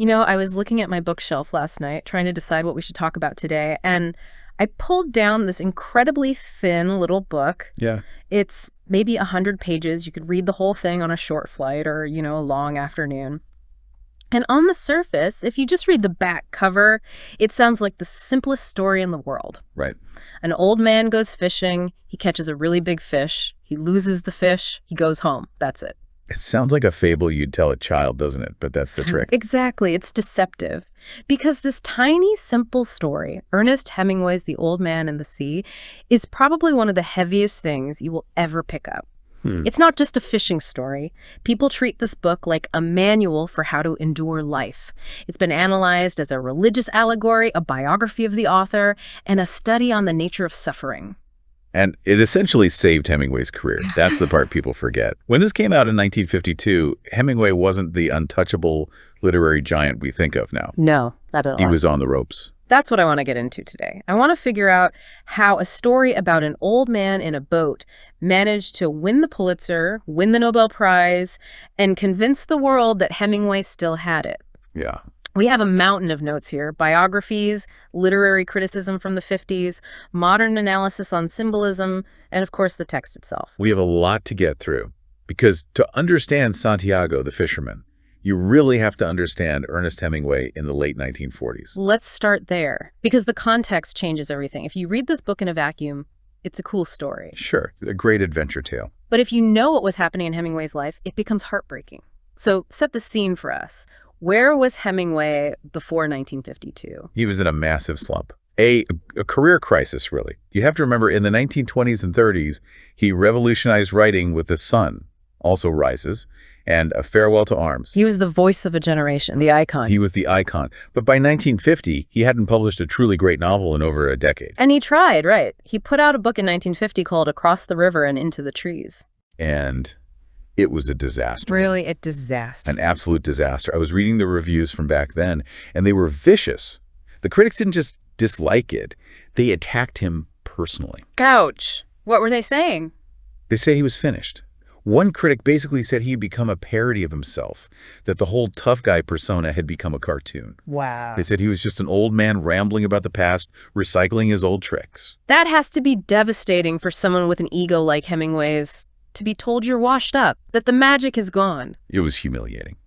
You know, I was looking at my bookshelf last night, trying to decide what we should talk about today, and I pulled down this incredibly thin little book. Yeah. It's maybe 100 pages. You could read the whole thing on a short flight or, a long afternoon. And on the surface, if you just read the back cover, it sounds like the simplest story in the world. Right. An old man goes fishing, he catches a really big fish, he loses the fish, he goes home. That's it. It sounds like a fable you'd tell a child, doesn't it? But that's the trick. Exactly. It's deceptive. Because this tiny, simple story, Ernest Hemingway's The Old Man and the Sea, is probably one of the heaviest things you will ever pick up. It's not just a fishing story. People treat this book like a manual for how to endure life. It's been analyzed as a religious allegory, a biography of the author, and a study on the nature of suffering. And it essentially saved Hemingway's career. That's the part people forget. When this came out in 1952, Hemingway wasn't the untouchable literary giant we think of now. No, not at all. He was on the ropes. That's what I want to get into today. I want to figure out how a story about an old man in a boat managed to win the Pulitzer, win the Nobel Prize, and convince the world that Hemingway still had it. Yeah. We have a mountain of notes here: biographies, literary criticism from the 50s, modern analysis on symbolism, and of course the text itself. We have a lot to get through because to understand Santiago the fisherman, you really have to understand Ernest Hemingway in the late 1940s. Let's start there, because the context changes everything. If you read this book in a vacuum, it's a cool story. Sure, a great adventure tale. But if you know what was happening in Hemingway's life, it becomes heartbreaking. So set the scene for us. Where was Hemingway before 1952? He was in a massive slump. A career crisis, really. You have to remember, in the 1920s and 30s, he revolutionized writing with The Sun, also Rises, and A Farewell to Arms. He was the voice of a generation, the icon. He was the icon. But by 1950, he hadn't published a truly great novel in over a decade. And he tried, right? He put out a book in 1950 called Across the River and Into the Trees. And it was a disaster. Really, a disaster. An absolute disaster. I was reading the reviews from back then, and they were vicious. The critics didn't just dislike it. They attacked him personally. Ouch. What were they saying? They say he was finished. One critic basically said he'd become a parody of himself, that the whole tough guy persona had become a cartoon. Wow. They said he was just an old man rambling about the past, recycling his old tricks. That has to be devastating for someone with an ego like Hemingway's, to be told you're washed up, that the magic is gone. It was humiliating.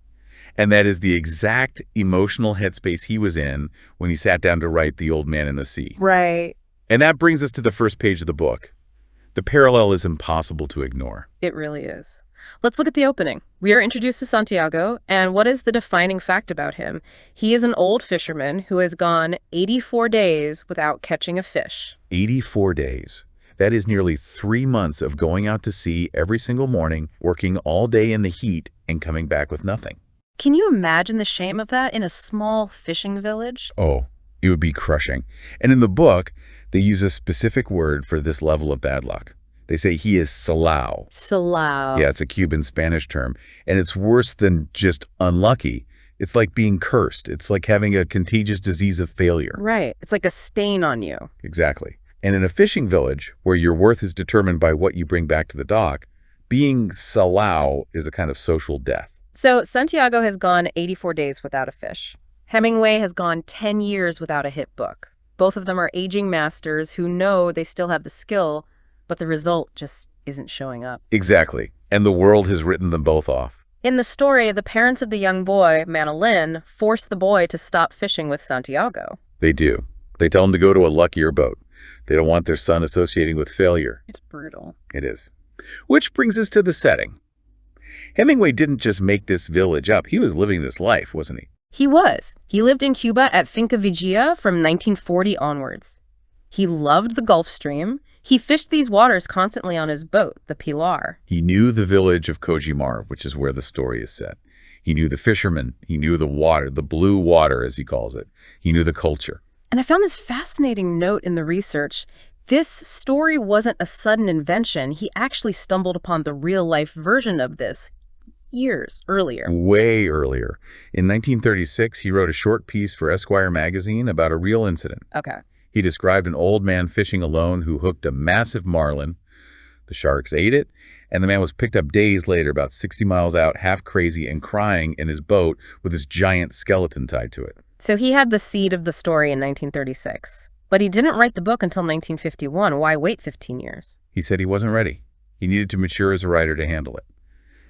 And that is the exact emotional headspace he was in when he sat down to write The Old Man and the Sea. Right. And that brings us to the first page of the book. The parallel is impossible to ignore. It really is. Let's look at the opening. We are introduced to Santiago, and what is the defining fact about him? He is an old fisherman who has gone 84 days without catching a fish. 84 days. That is nearly 3 months of going out to sea every single morning, working all day in the heat, and coming back with nothing. Can you imagine the shame of that in a small fishing village? Oh, it would be crushing. And in the book, they use a specific word for this level of bad luck. They say he is salao. Salao. Yeah, it's a Cuban Spanish term. And it's worse than just unlucky. It's like being cursed. It's like having a contagious disease of failure. Right. It's like a stain on you. Exactly. And in a fishing village, where your worth is determined by what you bring back to the dock, being salao is a kind of social death. So Santiago has gone 84 days without a fish. Hemingway has gone 10 years without a hit book. Both of them are aging masters who know they still have the skill, but the result just isn't showing up. Exactly. And the world has written them both off. In the story, the parents of the young boy, Manolin, force the boy to stop fishing with Santiago. They do. They tell him to go to a luckier boat. They don't want their son associating with failure. It's brutal. It is. Which brings us to the setting. Hemingway didn't just make this village up. He was living this life, wasn't he? He was. He lived in Cuba at Finca Vigia from 1940 onwards. He loved the Gulf Stream. He fished these waters constantly on his boat, the Pilar. He knew the village of Kojimar, which is where the story is set. He knew the fishermen. He knew the water, the blue water, as he calls it. He knew the culture. And I found this fascinating note in the research. This story wasn't a sudden invention. He actually stumbled upon the real-life version of this years earlier. Way earlier. In 1936, he wrote a short piece for Esquire magazine about a real incident. Okay. He described an old man fishing alone who hooked a massive marlin, The sharks ate it, and the man was picked up days later, about 60 miles out, half crazy and crying in his boat with this giant skeleton tied to it. So he had the seed of the story in 1936, but he didn't write the book until 1951. Why wait 15 years? He said he wasn't ready. He needed to mature as a writer to handle it.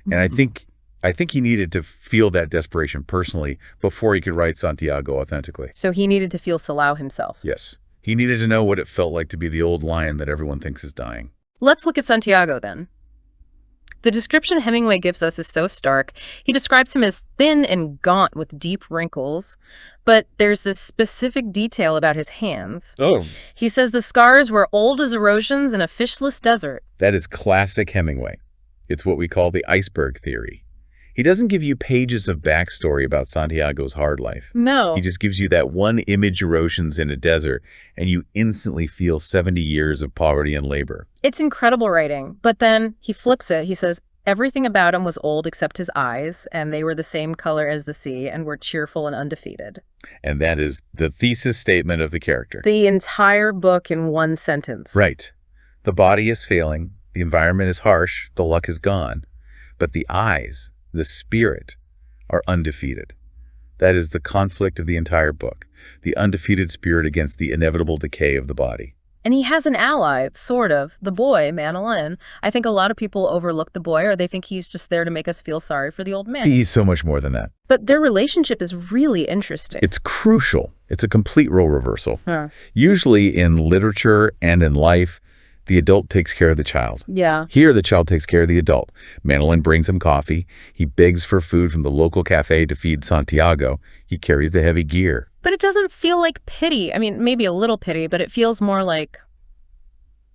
And I think he needed to feel that desperation personally before he could write Santiago authentically. So he needed to feel Salau himself. Yes. He needed to know what it felt like to be the old lion that everyone thinks is dying. Let's look at Santiago then. The description Hemingway gives us is so stark. He describes him as thin and gaunt with deep wrinkles, but there's this specific detail about his hands. Oh. He says the scars were old as erosions in a fishless desert. That is classic Hemingway. It's what we call the iceberg theory. He doesn't give you pages of backstory about Santiago's hard life. No. He just gives you that one image erosions in a desert, and you instantly feel 70 years of poverty and labor. It's incredible writing, but then he flips it. He says everything about him was old except his eyes, and they were the same color as the sea and were cheerful and undefeated. And that is the thesis statement of the character. The entire book in one sentence. Right. The body is failing, the environment is harsh, the luck is gone, but the eyes, the spirit, are undefeated. That is the conflict of the entire book, the undefeated spirit against the inevitable decay of the body. And he has an ally, sort of, the boy, Manolin. I think a lot of people overlook the boy, or they think he's just there to make us feel sorry for the old man. He's so much more than that. But their relationship is really interesting. It's crucial. It's a complete role reversal. Huh. Usually in literature and in life, the adult takes care of the child. Yeah. Here, the child takes care of the adult. Manolin brings him coffee. He begs for food from the local cafe to feed Santiago. He carries the heavy gear. But it doesn't feel like pity. I mean, maybe a little pity, but it feels more like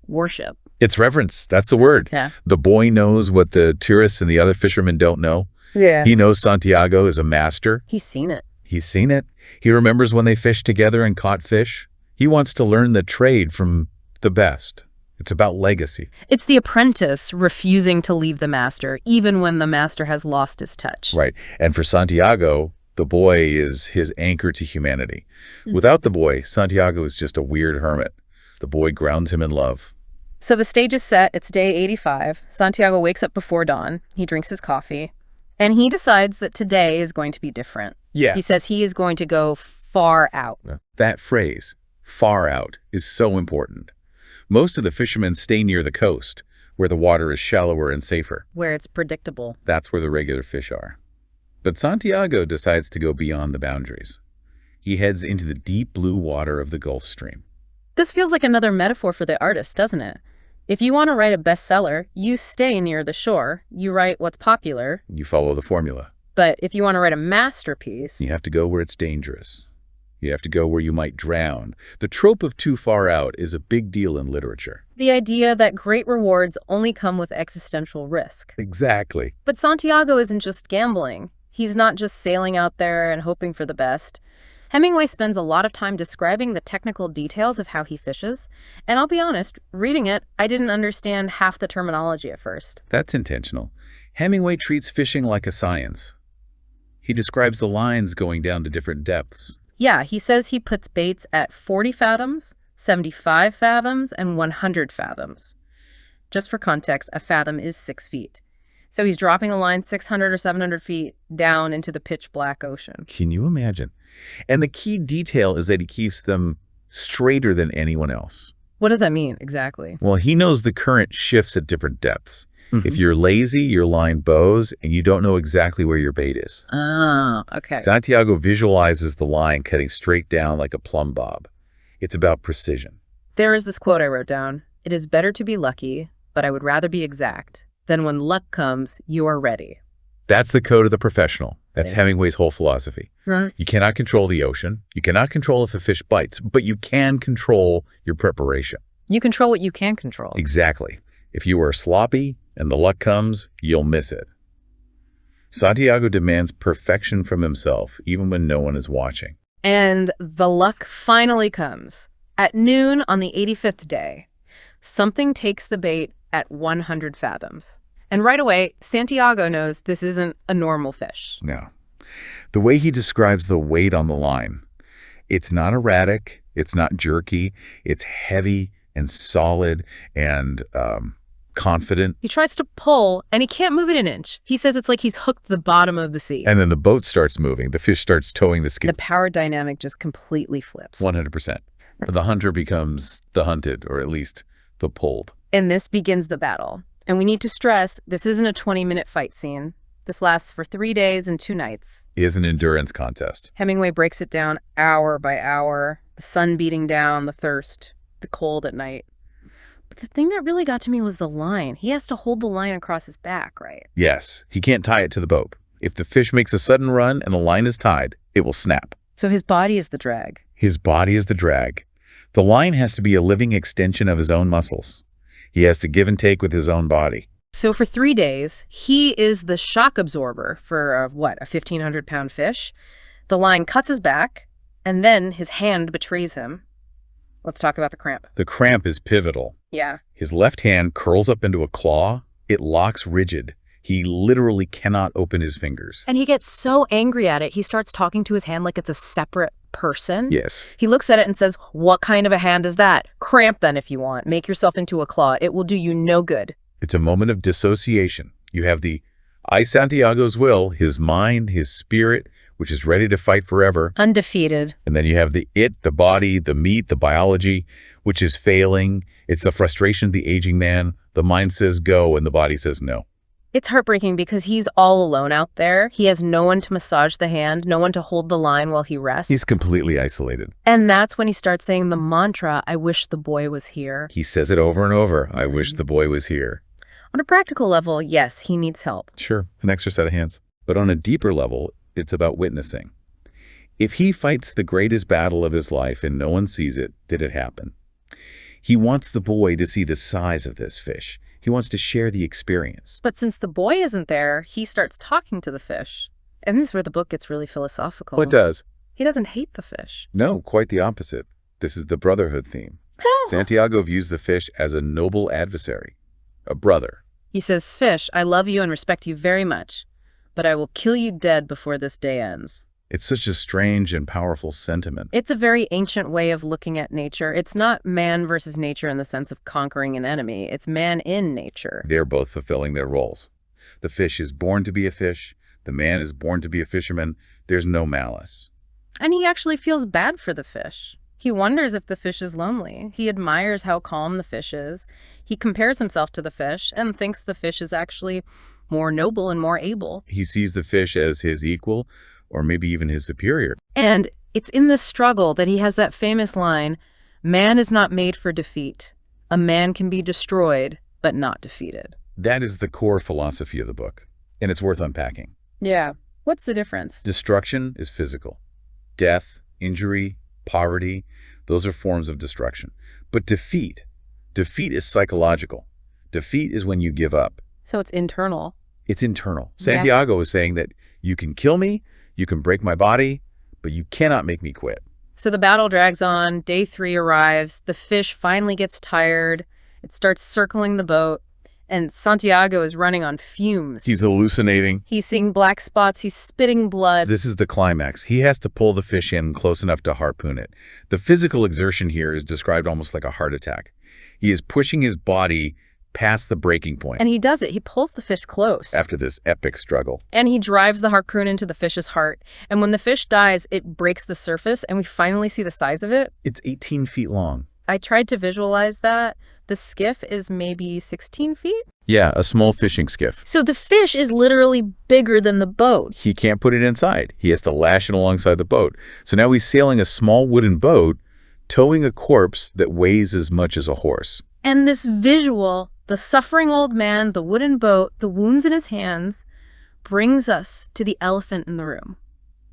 worship. It's reverence. That's the word. Yeah. The boy knows what the tourists and the other fishermen don't know. Yeah. He knows Santiago is a master. He's seen it. He's seen it. He remembers when they fished together and caught fish. He wants to learn the trade from the best. It's about legacy. It's the apprentice refusing to leave the master, even when the master has lost his touch. Right. And for Santiago, the boy is his anchor to humanity. Without the boy, Santiago is just a weird hermit. The boy grounds him in love. So the stage is set. It's day 85. Santiago wakes up before dawn. He drinks his coffee. And he decides that today is going to be different. Yeah. He says he is going to go far out. That phrase, far out, is so important. Most of the fishermen stay near the coast, where the water is shallower and safer. Where it's predictable. That's where the regular fish are. But Santiago decides to go beyond the boundaries. He heads into the deep blue water of the Gulf Stream. This feels like another metaphor for the artist, doesn't it? If you want to write a bestseller, you stay near the shore. You write what's popular. You follow the formula. But if you want to write a masterpiece... You have to go where it's dangerous. You have to go where you might drown. The trope of too far out is a big deal in literature. The idea that great rewards only come with existential risk. Exactly. But Santiago isn't just gambling. He's not just sailing out there and hoping for the best. Hemingway spends a lot of time describing the technical details of how he fishes. And I'll be honest, reading it, I didn't understand half the terminology at first. That's intentional. Hemingway treats fishing like a science. He describes the lines going down to different depths. Yeah, he says he puts baits at 40 fathoms, 75 fathoms, and 100 fathoms. Just for context, a fathom is 6 feet. So he's dropping a line 600 or 700 feet down into the pitch black ocean. Can you imagine? And the key detail is that he keeps them straighter than anyone else. What does that mean exactly? Well, he knows the current shifts at different depths. If you're lazy, your line bows, and you don't know exactly where your bait is. Ah, okay. Santiago visualizes the line cutting straight down like a plumb bob. It's about precision. There is this quote I wrote down. It is better to be lucky, but I would rather be exact. Then when luck comes, you are ready. That's the code of the professional. That's Yeah. Hemingway's whole philosophy. Right. You cannot control the ocean. You cannot control if a fish bites, but you can control your preparation. You control what you can control. Exactly. If you are sloppy and the luck comes, you'll miss it. Santiago demands perfection from himself, even when no one is watching. And the luck finally comes. At noon on the 85th day, something takes the bait at 100 fathoms. And right away, Santiago knows this isn't a normal fish. No. The way he describes the weight on the line, it's not erratic, it's not jerky, it's heavy and solid and confident. He tries to pull, and he can't move it an inch. He says it's like he's hooked the bottom of the sea. And then the boat starts moving. The fish starts towing the skin. The power dynamic just completely flips. 100%. The hunter becomes the hunted, or at least the pulled. And this begins the battle. And we need to stress, this isn't a 20-minute fight scene. This lasts for 3 days and 2 nights. It is an endurance contest. Hemingway breaks it down hour by hour, the sun beating down, the thirst, the cold at night. But the thing that really got to me was the line. He has to hold the line across his back, right? Yes, he can't tie it to the boat. If the fish makes a sudden run and the line is tied, it will snap. So his body is the drag. His body is the drag. The line has to be a living extension of his own muscles. He has to give and take with his own body. So for 3 days, he is the shock absorber for, a 1,500-pound fish. The line cuts his back, and then his hand betrays him. Let's talk about the cramp. The cramp is pivotal. Yeah. His left hand curls up into a claw. It locks rigid. He literally cannot open his fingers. And he gets so angry at it, he starts talking to his hand like it's a separate person. Yes. He looks at it and says, "What kind of a hand is that? Cramp then if you want. Make yourself into a claw. It will do you no good." It's a moment of dissociation. You have the I, Santiago's will, his mind, his spirit, which is ready to fight forever. Undefeated. And then you have the it, the body, the meat, the biology, which is failing. It's the frustration of the aging man. The mind says go and the body says no. It's heartbreaking because he's all alone out there. He has no one to massage the hand, no one to hold the line while he rests. He's completely isolated. And that's when he starts saying the mantra, "I wish the boy was here." He says it over and over. I wish the boy was here. On a practical level, yes, he needs help. Sure, an extra set of hands. But on a deeper level, it's about witnessing. If he fights the greatest battle of his life and no one sees it, did it happen? He wants the boy to see the size of this fish. He wants to share the experience. But since the boy isn't there, he starts talking to the fish. And this is where the book gets really philosophical. Well, it does. He doesn't hate the fish. No, quite the opposite. This is the brotherhood theme. Santiago views the fish as a noble adversary, a brother. He says, "Fish, I love you and respect you very much, but I will kill you dead before this day ends." It's such a strange and powerful sentiment. It's a very ancient way of looking at nature. It's not man versus nature in the sense of conquering an enemy. It's man in nature. They're both fulfilling their roles. The fish is born to be a fish. The man is born to be a fisherman. There's no malice. And he actually feels bad for the fish. He wonders if the fish is lonely. He admires how calm the fish is. He compares himself to the fish and thinks the fish is actually more noble and more able. He sees the fish as his equal, or maybe even his superior. And it's in this struggle that he has that famous line, "Man is not made for defeat. A man can be destroyed, but not defeated." That is the core philosophy of the book, and it's worth unpacking. Yeah. What's the difference? Destruction is physical. Death, injury, poverty, those are forms of destruction. But defeat is psychological. Defeat is when you give up. So it's internal. It's internal. Santiago is saying that you can kill me, you can break my body, but you cannot make me quit. So the battle drags on. Day 3 arrives. The fish finally gets tired. It starts circling the boat. And Santiago is running on fumes. He's hallucinating. He's seeing black spots. He's spitting blood. This is the climax. He has to pull the fish in close enough to harpoon it. The physical exertion here is described almost like a heart attack. He is pushing his body past the breaking point. And he does it. He pulls the fish close. After this epic struggle. And he drives the harpoon into the fish's heart. And when the fish dies, it breaks the surface, and we finally see the size of it. It's 18 feet long. I tried to visualize that. The skiff is maybe 16 feet? Yeah, a small fishing skiff. So the fish is literally bigger than the boat. He can't put it inside. He has to lash it alongside the boat. So now he's sailing a small wooden boat, towing a corpse that weighs as much as a horse. And this visual, the suffering old man, the wooden boat, the wounds in his hands, brings us to the elephant in the room,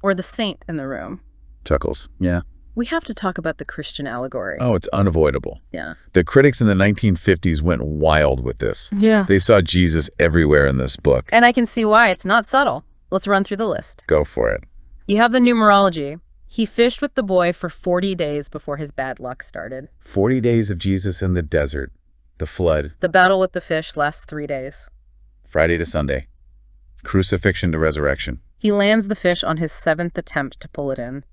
or the saint in the room. Chuckles. Yeah. We have to talk about the Christian allegory. Oh, it's unavoidable. Yeah. The critics in the 1950s went wild with this. Yeah. They saw Jesus everywhere in this book. And I can see why. It's not subtle. Let's run through the list. Go for it. You have the numerology. He fished with the boy for 40 days before his bad luck started. 40 days of Jesus in the desert. The flood. The battle with the fish lasts 3 days. Friday to Sunday. Crucifixion to resurrection. He lands the fish on his 7th attempt to pull it in.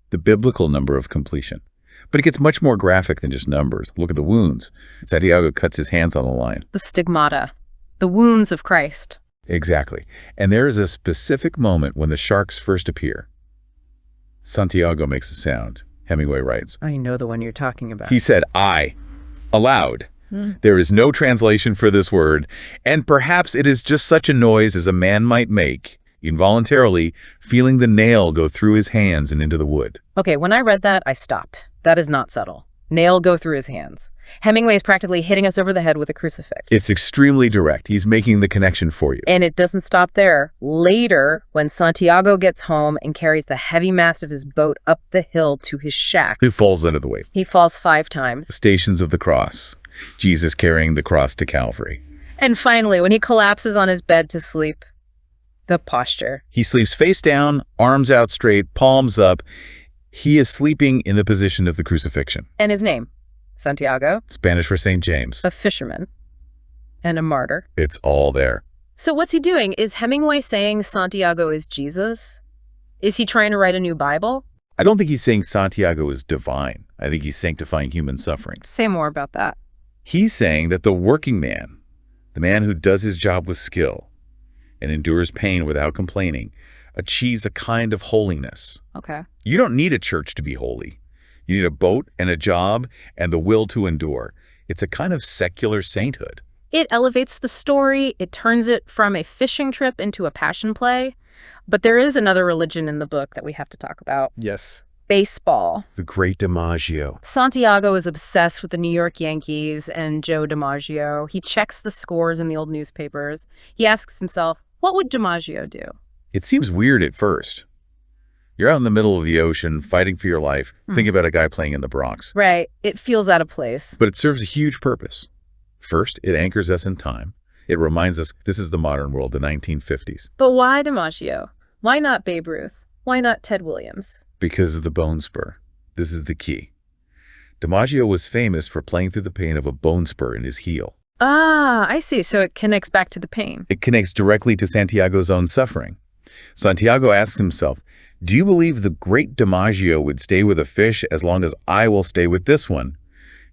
The biblical number of completion. But it gets much more graphic than just numbers. Look at the wounds. Santiago cuts his hands on the line. The stigmata. The wounds of Christ. Exactly. And there is a specific moment when the sharks first appear. Santiago makes a sound, Hemingway writes. I know the one you're talking about. He said, I, aloud. There is no translation for this word, and perhaps it is just such a noise as a man might make, involuntarily feeling the nail go through his hands and into the wood. Okay, when I read that, I stopped. That is not subtle. Nail go through his hands. Hemingway is practically hitting us over the head with a crucifix. It's extremely direct. He's making the connection for you. And it doesn't stop there. Later, when Santiago gets home and carries the heavy mast of his boat up the hill to his shack, He falls under the weight. he falls 5 times. The Stations of the Cross. Jesus carrying the cross to Calvary. And finally, when he collapses on his bed to sleep, the posture. He sleeps face down, arms out straight, palms up. He is sleeping in the position of the crucifixion. And his name, Santiago, Spanish for St. James. a fisherman and a martyr. It's all there. So what's he doing? Is Hemingway saying Santiago is Jesus? Is he trying to write a new Bible? I don't think he's saying Santiago is divine. I think he's sanctifying human suffering. Say more about that. He's saying that the working man, the man who does his job with skill and endures pain without complaining, achieves a kind of holiness. Okay. You don't need a church to be holy. You need a boat and a job and the will to endure. It's a kind of secular sainthood. It elevates the story. It turns it from a fishing trip into a passion play. But there is another religion in the book that we have to talk about. Yes. Baseball. The great DiMaggio. Santiago is obsessed with the New York Yankees and Joe DiMaggio. He checks the scores in the old newspapers. He asks himself, what would DiMaggio do? It seems weird at first. You're out in the middle of the ocean, fighting for your life. Think about a guy playing in the Bronx. Right. It feels out of place. But it serves a huge purpose. First, it anchors us in time. It reminds us this is the modern world, the 1950s. But why DiMaggio? Why not Babe Ruth? Why not Ted Williams? Because of the bone spur. This is the key. DiMaggio was famous for playing through the pain of a bone spur in his heel. Ah, I see. So it connects back to the pain. It connects directly to Santiago's own suffering. Santiago asks himself, do you believe the great DiMaggio would stay with a fish as long as I will stay with this one?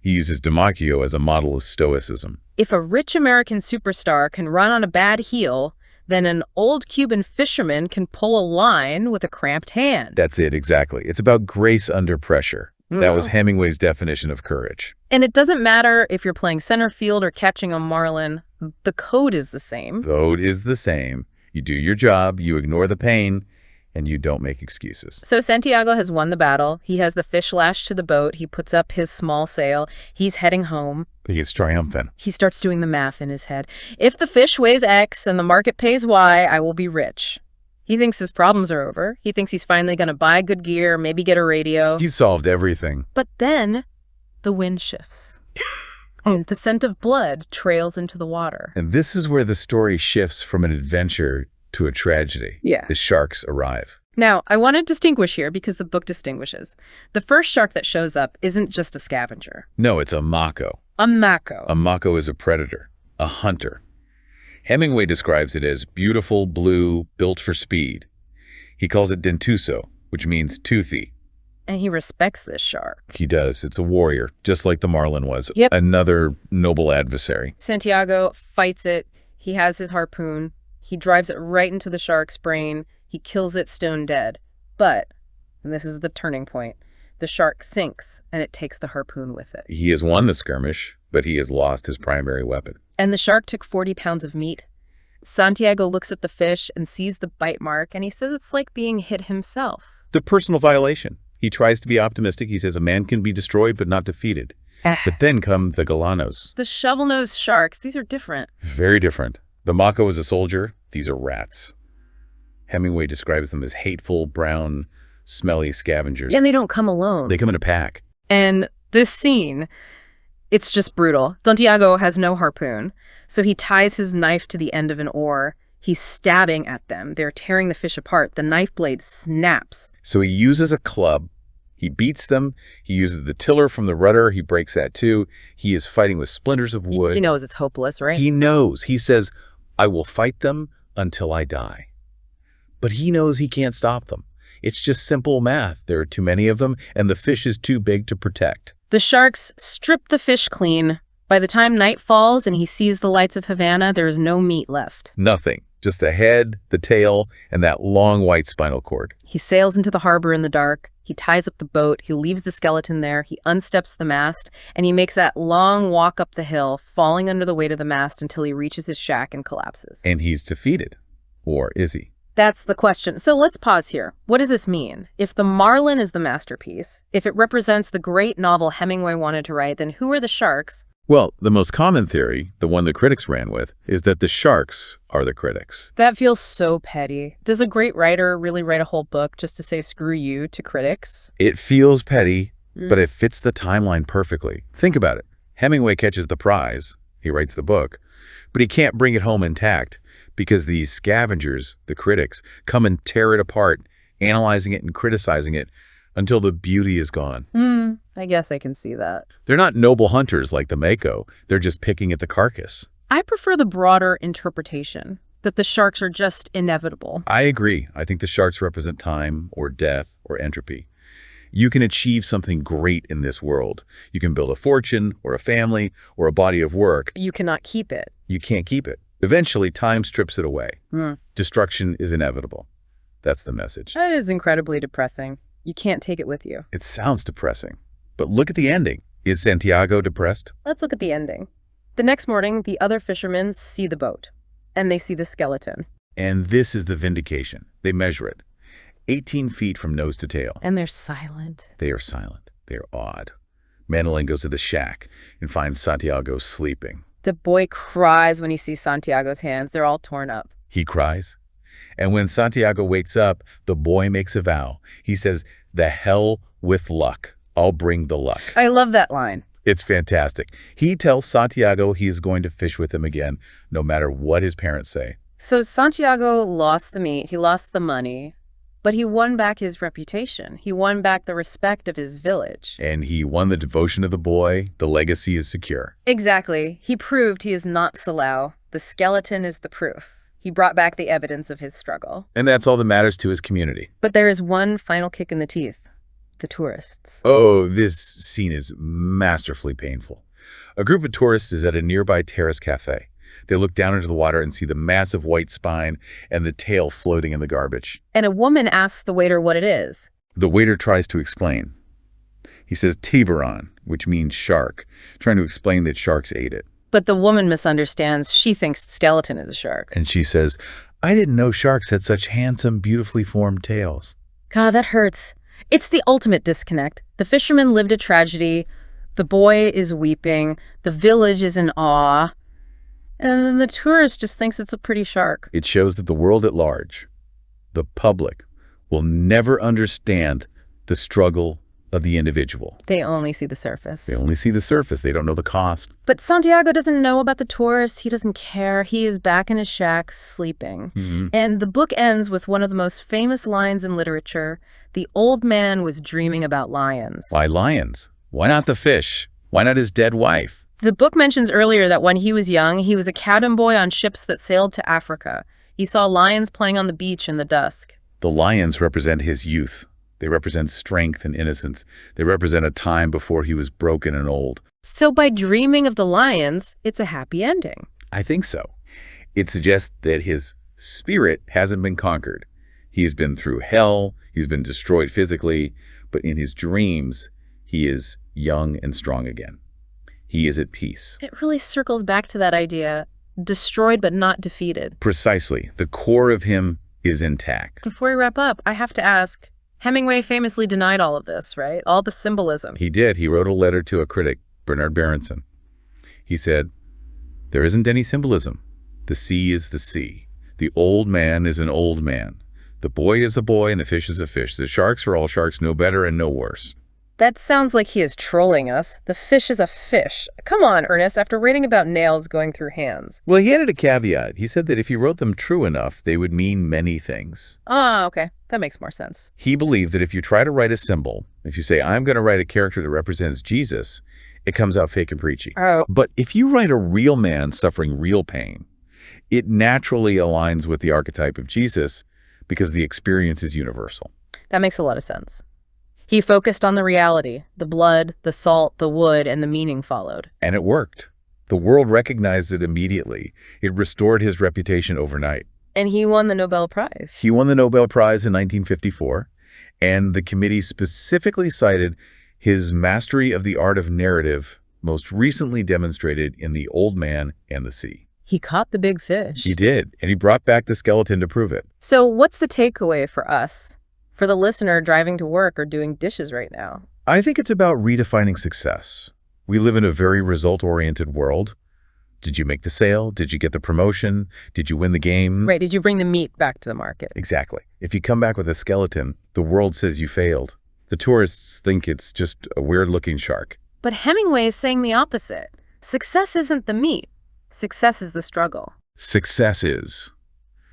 He uses DiMaggio as a model of stoicism. If a rich American superstar can run on a bad heel, then an old Cuban fisherman can pull a line with a cramped hand. That's it, exactly. It's about grace under pressure. That was Hemingway's definition of courage. And it doesn't matter if you're playing center field or catching a marlin. The code is the same. Code is the same. You do your job, you ignore the pain, and you don't make excuses. So Santiago has won the battle. He has the fish lashed to the boat. He puts up his small sail. He's heading home. He is triumphant. He starts doing the math in his head. If the fish weighs X and the market pays Y, I will be rich. He thinks his problems are over. He thinks he's finally going to buy good gear, maybe get a radio. He solved everything. But then the wind shifts. And the scent of blood trails into the water. And this is where the story shifts from an adventure to a tragedy. Yeah. The sharks arrive. Now, I want to distinguish here because the book distinguishes. The first shark that shows up isn't just a scavenger. No, it's a mako. A mako. A mako is a predator, a hunter. Hemingway describes it as beautiful, blue, built for speed. He calls it dentuso, which means toothy. And he respects this shark. He does. It's a warrior, just like the marlin was. Yep. Another noble adversary. Santiago fights it. He has his harpoon. He drives it right into the shark's brain. He kills it stone dead. But, and this is the turning point, the shark sinks and it takes the harpoon with it. He has won the skirmish, but he has lost his primary weapon. And the shark took 40 pounds of meat. Santiago looks at the fish and sees the bite mark, and he says it's like being hit himself. The personal violation. He tries to be optimistic. He says a man can be destroyed but not defeated. But then come the galanos. The shovel-nosed sharks, these are different. Very different. The mako is a soldier. These are rats. Hemingway describes them as hateful, brown, smelly scavengers. And they don't come alone. They come in a pack. And this scene, it's just brutal. Santiago has no harpoon, so he ties his knife to the end of an oar. He's stabbing at them. They're tearing the fish apart. The knife blade snaps. So he uses a club. He beats them. He uses the tiller from the rudder. He breaks that too. He is fighting with splinters of wood. He knows it's hopeless, right? He knows. He says, I will fight them until I die. But he knows he can't stop them. It's just simple math. There are too many of them, and the fish is too big to protect. The sharks strip the fish clean. By the time night falls and he sees the lights of Havana, there is no meat left. Nothing. Just the head, the tail, and that long white spinal cord. He sails into the harbor in the dark. He ties up the boat. He leaves the skeleton there. He unsteps the mast, and he makes that long walk up the hill, falling under the weight of the mast until he reaches his shack and collapses. And he's defeated. Or is he? That's the question. So let's pause here. What does this mean? If the marlin is the masterpiece, if it represents the great novel Hemingway wanted to write, then who are the sharks? Well, the most common theory, the one the critics ran with, is that the sharks are the critics. That feels so petty. Does a great writer really write a whole book just to say screw you to critics? It feels petty, but it fits the timeline perfectly. Think about it. Hemingway catches the prize. He writes the book. But he can't bring it home intact because these scavengers, the critics, come and tear it apart, analyzing it and criticizing it until the beauty is gone. I guess I can see that. They're not noble hunters like the Mako. They're just picking at the carcass. I prefer the broader interpretation, that the sharks are just inevitable. I agree. I think the sharks represent time or death or entropy. You can achieve something great in this world. You can build a fortune or a family or a body of work. You cannot keep it. You can't keep it. Eventually, time strips it away. Destruction is inevitable. That's the message. That is incredibly depressing. You can't take it with you. It sounds depressing. But look at the ending. Is Santiago depressed? Let's look at the ending. The next morning, the other fishermen see the boat, and they see the skeleton. And this is the vindication. They measure it. 18 feet from nose to tail. And they're silent. They are silent. They are awed. Mandolin goes to the shack and finds Santiago sleeping. The boy cries when he sees Santiago's hands. They're all torn up. He cries. And when Santiago wakes up, the boy makes a vow. He says, "The hell with luck. I'll bring the luck." I love that line. It's fantastic. He tells Santiago he is going to fish with him again, no matter what his parents say. So Santiago lost the meat. He lost the money. But he won back his reputation. He won back the respect of his village. And he won the devotion of the boy. The legacy is secure. Exactly. He proved he is not Salau. The skeleton is the proof. He brought back the evidence of his struggle. And that's all that matters to his community. But there is one final kick in the teeth. The tourists. Oh, this scene is masterfully painful. A group of tourists is at a nearby terrace cafe. They look down into the water and see the massive white spine and the tail floating in the garbage. And a woman asks the waiter what it is. The waiter tries to explain. He says tiburon, which means shark, trying to explain that sharks ate it. But the woman misunderstands. She thinks skeleton is a shark. And she says, "I didn't know sharks had such handsome, beautifully formed tails." God, that hurts. It's the ultimate disconnect. The fisherman lived a tragedy. The boy is weeping. The village is in awe. And then the tourist just thinks it's a pretty shark. It shows that the world at large, the public, will never understand the struggle of the individual. They only see the surface. They only see the surface. They don't know the cost. But Santiago doesn't know about the tourists. He doesn't care. He is back in his shack sleeping. And the book ends with one of the most famous lines in literature. The old man was dreaming about lions. Why lions? Why not the fish? Why not his dead wife? The book mentions earlier that when he was young, he was a cabin boy on ships that sailed to Africa. He saw lions playing on the beach in the dusk. The lions represent his youth. They represent strength and innocence. They represent a time before he was broken and old. So by dreaming of the lions, it's a happy ending. I think so. It suggests that his spirit hasn't been conquered. He's been through hell. He's been destroyed physically. But in his dreams, he is young and strong again. He is at peace. It really circles back to that idea, destroyed but not defeated. Precisely. The core of him is intact. Before we wrap up, I have to ask, Hemingway famously denied all of this, right? All the symbolism. He did. He wrote a letter to a critic, Bernard Berenson. He said, "There isn't any symbolism. The sea is the sea. The old man is an old man. The boy is a boy and the fish is a fish. The sharks are all sharks, no better and no worse." That sounds like he is trolling us. The fish is a fish. Come on, Ernest, after reading about nails going through hands. Well, he added a caveat. He said that if he wrote them true enough, they would mean many things. Ah, okay. That makes more sense. He believed that if you try to write a symbol, if you say, "I'm going to write a character that represents Jesus," it comes out fake and preachy. Oh. But if you write a real man suffering real pain, it naturally aligns with the archetype of Jesus because the experience is universal. That makes a lot of sense. He focused on the reality, the blood, the salt, the wood, and the meaning followed. And it worked. The world recognized it immediately. It restored his reputation overnight. And he won the Nobel Prize. He won the Nobel Prize in 1954, and the committee specifically cited his mastery of the art of narrative, most recently demonstrated in The Old Man and the Sea. He caught the big fish. He did, and he brought back the skeleton to prove it. So what's the takeaway for us, for the listener driving to work or doing dishes right now? I think it's about redefining success. We live in a very result-oriented world. Did you make the sale? Did you get the promotion? Did you win the game? Right, did you bring the meat back to the market? Exactly. If you come back with a skeleton, the world says you failed. The tourists think it's just a weird-looking shark. But Hemingway is saying the opposite. Success isn't the meat. Success is the struggle. Success is,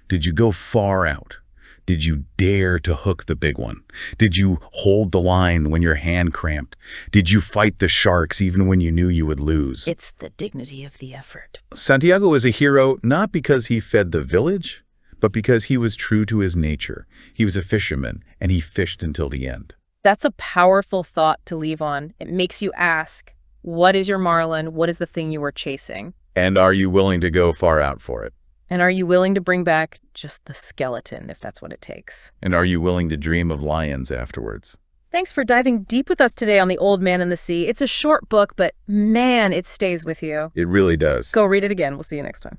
did you go far out? Did you dare to hook the big one? Did you hold the line when your hand cramped? Did you fight the sharks even when you knew you would lose? It's the dignity of the effort. Santiago is a hero not because he fed the village, but because he was true to his nature. He was a fisherman, and he fished until the end. That's a powerful thought to leave on. It makes you ask, what is your marlin? What is the thing you are chasing? And are you willing to go far out for it? And are you willing to bring back just the skeleton, if that's what it takes? And are you willing to dream of lions afterwards? Thanks for diving deep with us today on The Old Man and the Sea. It's a short book, but man, it stays with you. It really does. Go read it again. We'll see you next time.